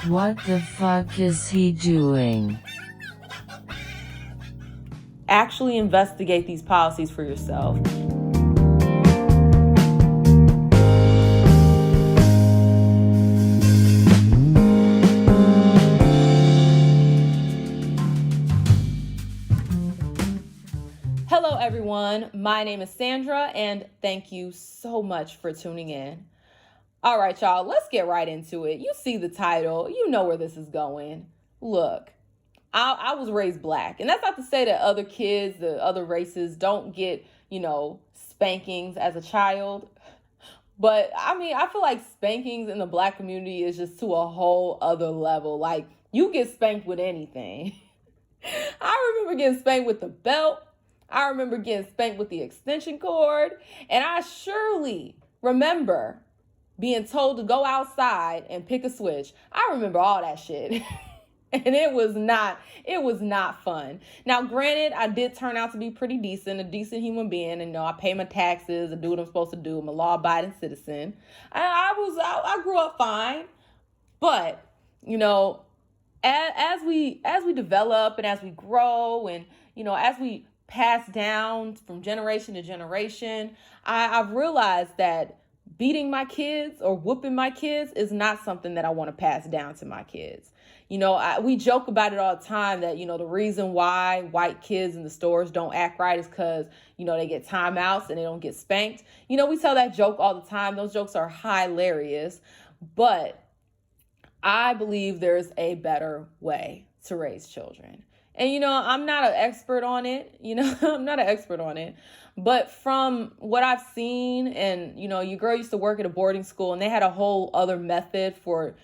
What the fuck is he doing? Actually investigate these policies for yourself. Hello everyone, my name is Sandra and thank you so much for tuning in. All right, y'all, let's get right into it. You see the title, you know where this is going. Look, I was raised black, and that's not to say that other kids, the other races don't get, spankings as a child. But I feel like spankings in the black community is just to a whole other level. Like, you get spanked with anything. I remember getting spanked with the belt. I remember getting spanked with the extension cord. And I surely remember being told to go outside and pick a switch. I remember all that shit. And it was not fun. Now, granted, I did turn out to be pretty decent, a decent human being. And, I pay my taxes, I do what I'm supposed to do. I'm a law-abiding citizen. I grew up fine. But, as we develop and as we grow and, as we pass down from generation to generation, I've realized that beating my kids or whooping my kids is not something that I want to pass down to my kids. We joke about it all the time that, the reason why white kids in the stores don't act right is because, they get timeouts and they don't get spanked. We tell that joke all the time. Those jokes are hilarious. But I believe there's a better way to raise children. And, I'm not an expert on it. I'm not an expert on it. But from what I've seen, and, your girl used to work at a boarding school and they had a whole other method for,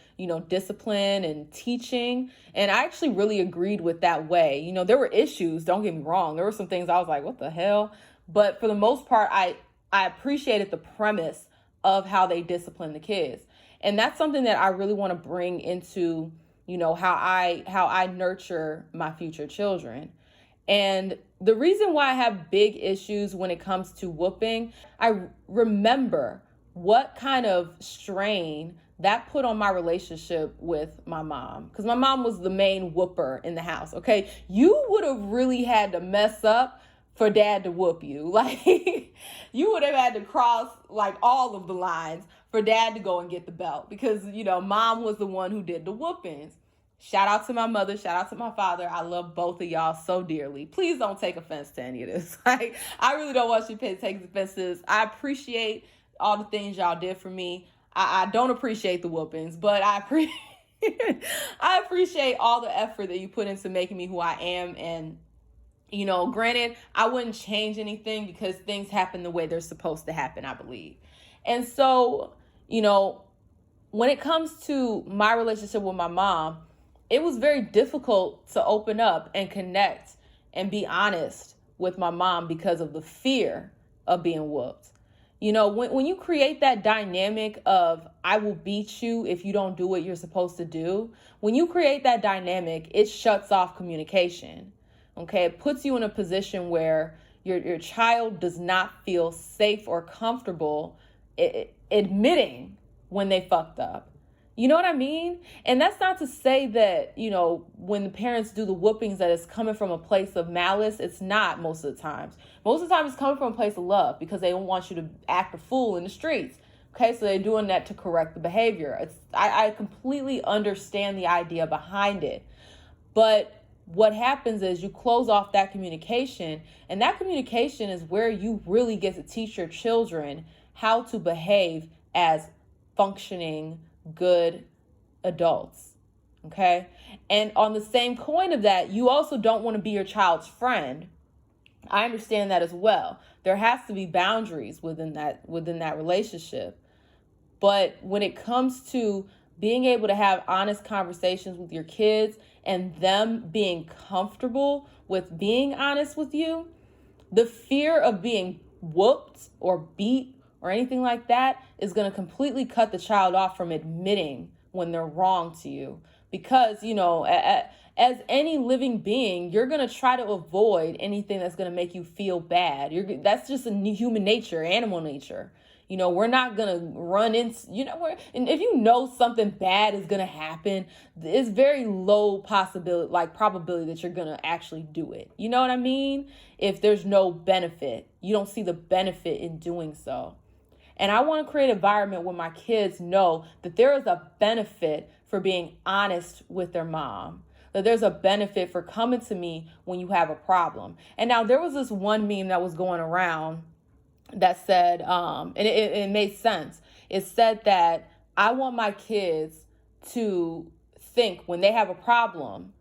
discipline and teaching. And I actually really agreed with that way. There were issues, don't get me wrong. There were some things I was like, what the hell? But for the most part, I appreciated the premise of how they discipline the kids. And that's something that I really want to bring into, how I nurture my future children. And the reason why I have big issues when it comes to whooping, I remember what kind of strain that put on my relationship with my mom. Because my mom was the main whooper in the house, okay? You would have really had to mess up for dad to whoop you. Like, you would have had to cross, like, all of the lines for dad to go and get the belt. Because, mom was the one who did the whoopings. Shout out to my mother. Shout out to my father. I love both of y'all so dearly. Please don't take offense to any of this. Like, I really don't want you to take offense to this. I appreciate all the things y'all did for me. I don't appreciate the whoopings, but I appreciate all the effort that you put into making me who I am. And, granted, I wouldn't change anything because things happen the way they're supposed to happen, I believe. And so, when it comes to my relationship with my mom, it was very difficult to open up and connect and be honest with my mom because of the fear of being whooped. When you create that dynamic of I will beat you if you don't do what you're supposed to do, when you create that dynamic, it shuts off communication. Okay, it puts you in a position where your child does not feel safe or comfortable admitting when they fucked up. You know what I mean? And that's not to say that, when the parents do the whoopings that it's coming from a place of malice. It's not most of the times. Most of the time it's coming from a place of love because they don't want you to act a fool in the streets. Okay, so they're doing that to correct the behavior. I completely understand the idea behind it. But what happens is you close off that communication, and that communication is where you really get to teach your children how to behave as functioning, good adults. Okay. And on the same coin of that, you also don't want to be your child's friend. I understand that as well. There has to be boundaries within that relationship. But when it comes to being able to have honest conversations with your kids and them being comfortable with being honest with you, the fear of being whooped or beat or anything like that is going to completely cut the child off from admitting when they're wrong to you. Because, as any living being, you're going to try to avoid anything that's going to make you feel bad. That's just human nature, animal nature. We're not going to run into, and if you know something bad is going to happen, it's very low probability that you're going to actually do it. You know what I mean? If there's no benefit, you don't see the benefit in doing so. And I want to create an environment where my kids know that there is a benefit for being honest with their mom, that there's a benefit for coming to me when you have a problem. And now there was this one meme that was going around that said, and it made sense. It said that I want my kids to think when they have a problem,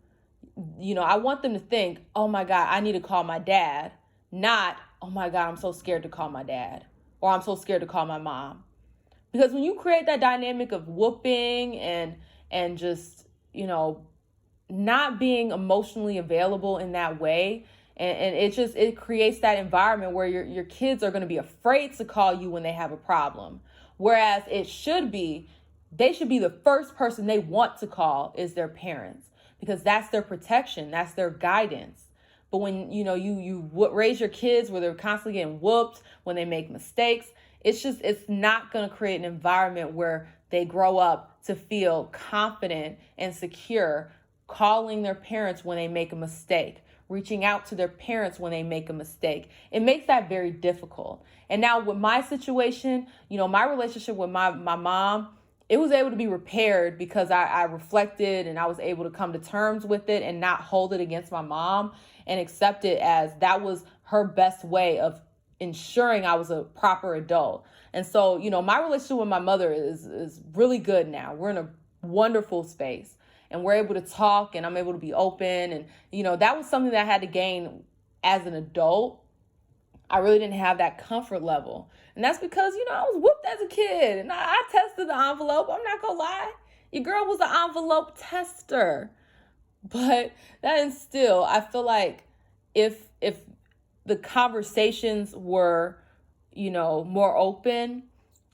I want them to think, oh my God, I need to call my dad, not, oh my God, I'm so scared to call my dad, or I'm so scared to call my mom. Because when you create that dynamic of whooping and just, not being emotionally available in that way, and it creates that environment where your kids are going to be afraid to call you when they have a problem. Whereas they should be the first person they want to call is their parents, because that's their protection, that's their guidance. But when, you raise your kids where they're constantly getting whooped, when they make mistakes, it's not going to create an environment where they grow up to feel confident and secure calling their parents when they make a mistake, reaching out to their parents when they make a mistake. It makes that very difficult. And now with my situation, my relationship with my mom, it was able to be repaired because I reflected and I was able to come to terms with it and not hold it against my mom and accept it as that was her best way of ensuring I was a proper adult. And so, my relationship with my mother is really good now. We're in a wonderful space. And we're able to talk and I'm able to be open. And, that was something that I had to gain as an adult. I really didn't have that comfort level. And that's because, I was whooped as a kid and I tested the envelope. I'm not going to lie. Your girl was an envelope tester. But that is still, I feel like if the conversations were, more open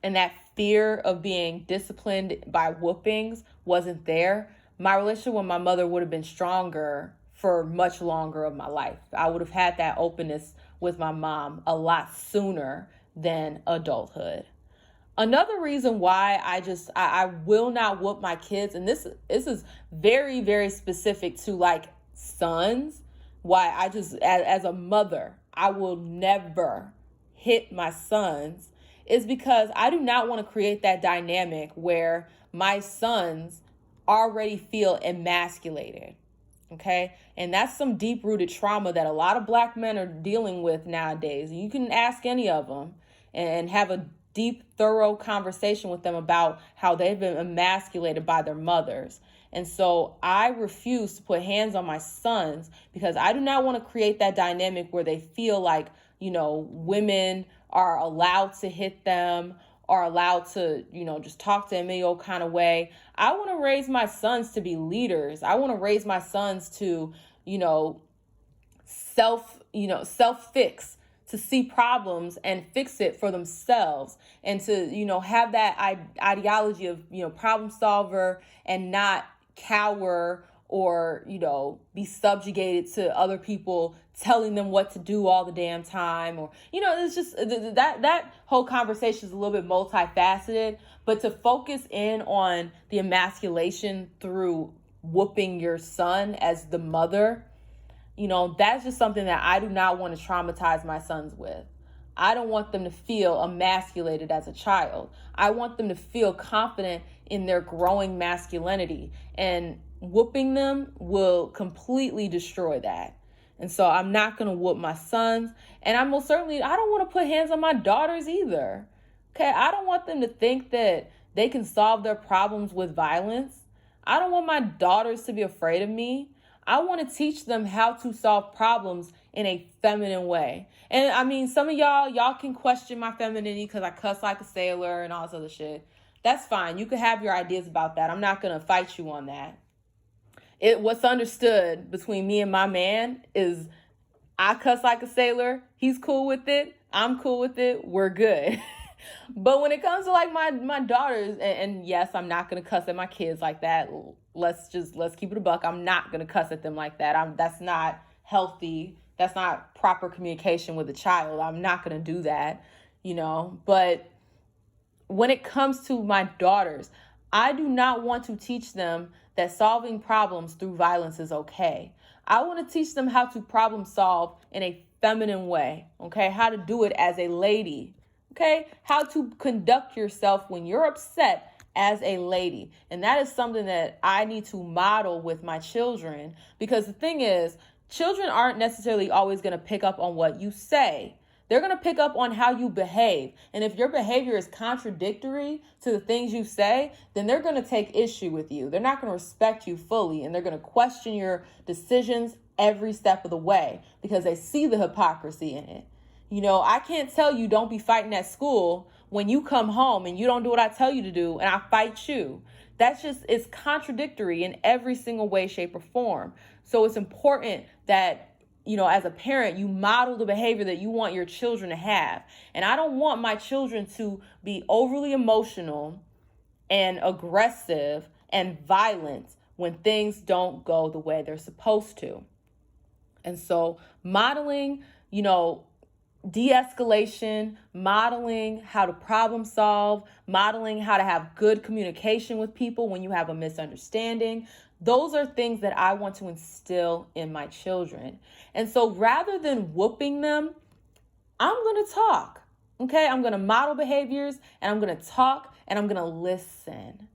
and that fear of being disciplined by whoopings wasn't there, my relationship with my mother would have been stronger for much longer of my life. I would have had that openness with my mom a lot sooner than adulthood. Another reason why I will not whoop my kids, and this is very, very specific to like sons, why I just, as a mother, I will never hit my sons, is because I do not want to create that dynamic where my sons already feel emasculated. Okay. And that's some deep rooted trauma that a lot of Black men are dealing with nowadays. You can ask any of them and have a deep, thorough conversation with them about how they've been emasculated by their mothers. And so I refuse to put hands on my sons because I do not want to create that dynamic where they feel like, women are allowed to hit them, are allowed to, just talk to them any old kind of way. I want to raise my sons to be leaders. I want to raise my sons to, self-fix, to see problems and fix it for themselves, and to, have that ideology of, problem solver and not cower or, be subjugated to other people telling them what to do all the damn time. Or, it's just that whole conversation is a little bit multifaceted, but to focus in on the emasculation through whooping your son as the mother, that's just something that I do not want to traumatize my sons with. I don't want them to feel emasculated as a child. I want them to feel confident in their growing masculinity, and whooping them will completely destroy that. And so I'm not going to whoop my sons, and I don't want to put hands on my daughters either. Okay. I don't want them to think that they can solve their problems with violence. I don't want my daughters to be afraid of me. I want to teach them how to solve problems in a feminine way. And I mean, some of y'all can question my femininity because I cuss like a sailor and all this other shit. That's fine. You can have your ideas about that. I'm not going to fight you on that. What's understood between me and my man is I cuss like a sailor. He's cool with it. I'm cool with it. We're good. But when it comes to like my daughters, and yes, I'm not gonna cuss at my kids like that. Let's keep it a buck. I'm not gonna cuss at them like that. That's not healthy. That's not proper communication with a child. I'm not gonna do that, But when it comes to my daughters, I do not want to teach them that solving problems through violence is okay. I want to teach them how to problem solve in a feminine way, okay? How to do it as a lady, okay? How to conduct yourself when you're upset as a lady. And that is something that I need to model with my children, because the thing is, children aren't necessarily always going to pick up on what you say. They're going to pick up on how you behave. And if your behavior is contradictory to the things you say, then they're going to take issue with you. They're not going to respect you fully, and they're going to question your decisions every step of the way because they see the hypocrisy in it. I can't tell you don't be fighting at school when you come home and you don't do what I tell you to do and I fight you. It's contradictory in every single way, shape, or form. So it's important that as a parent, you model the behavior that you want your children to have. And I don't want my children to be overly emotional and aggressive and violent when things don't go the way they're supposed to. And so modeling, de-escalation, modeling how to problem solve, modeling how to have good communication with people when you have a misunderstanding. Those are things that I want to instill in my children. And so rather than whooping them, I'm going to talk. Okay, I'm going to model behaviors, and I'm going to talk, and I'm going to listen.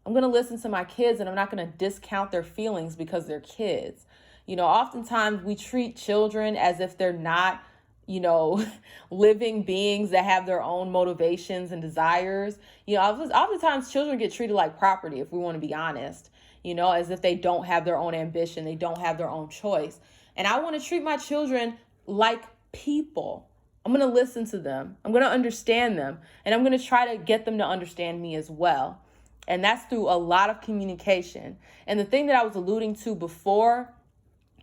I'm going to listen to my kids, and I'm not going to discount their feelings because they're kids. Oftentimes we treat children as if they're not, living beings that have their own motivations and desires. Oftentimes children get treated like property, if we want to be honest, as if they don't have their own ambition, they don't have their own choice. And I want to treat my children like people. I'm going to listen to them. I'm going to understand them. And I'm going to try to get them to understand me as well. And that's through a lot of communication. And the thing that I was alluding to before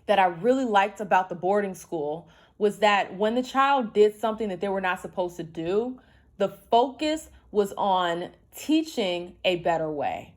that I really liked about the boarding school was that when the child did something that they were not supposed to do, the focus was on teaching a better way,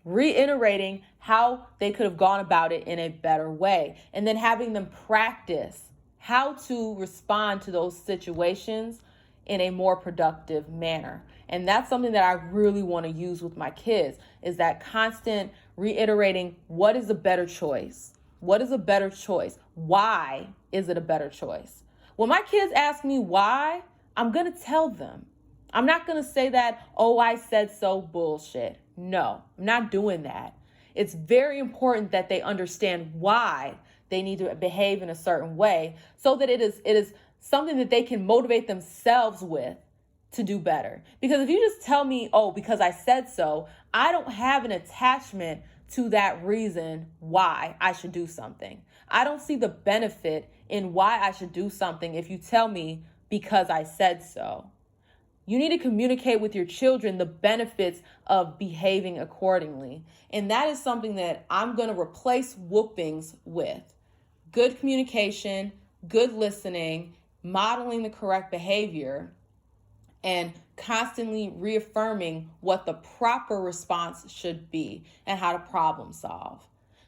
reiterating how they could have gone about it in a better way, and then having them practice how to respond to those situations in a more productive manner. And that's something that I really want to use with my kids, is that constant reiterating, what is a better choice? What is a better choice? Why is it a better choice? When my kids ask me why, I'm going to tell them. I'm not going to say that, oh, I said so bullshit. No, I'm not doing that. It's very important that they understand why they need to behave in a certain way so that it is something that they can motivate themselves with to do better. Because if you just tell me, oh, because I said so, I don't have an attachment to that reason why I should do something. I don't see the benefit in why I should do something if you tell me because I said so. You need to communicate with your children the benefits of behaving accordingly. And that is something that I'm going to replace whoopings with. Good communication, good listening, modeling the correct behavior, and constantly reaffirming what the proper response should be and how to problem solve.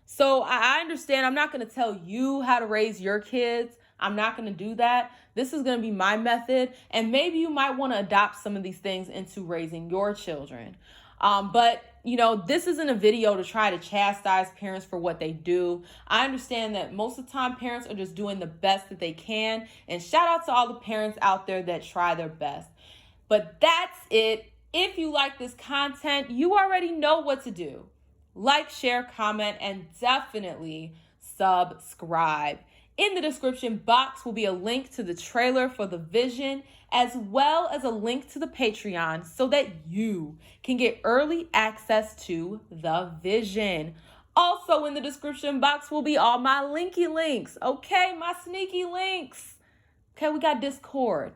So I understand I'm not going to tell you how to raise your kids. I'm not going to do that. This is going to be my method. And maybe you might want to adopt some of these things into raising your children. But this isn't a video to try to chastise parents for what they do. I understand that most of the time parents are just doing the best that they can. And shout out to all the parents out there that try their best. But that's it. If you like this content, you already know what to do. Like, share, comment, and definitely subscribe. In the description box will be a link to the trailer for The Vision, as well as a link to the Patreon so that you can get early access to The Vision. Also in the description box will be all my linky links, okay? My sneaky links. Okay, we got Discord.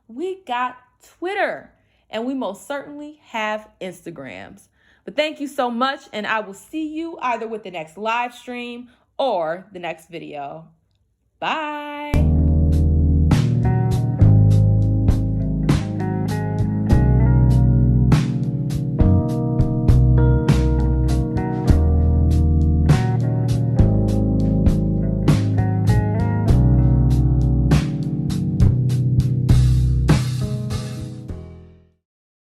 We got Twitter, and we most certainly have Instagrams. But thank you so much, and I will see you either with the next live stream or the next video. Bye.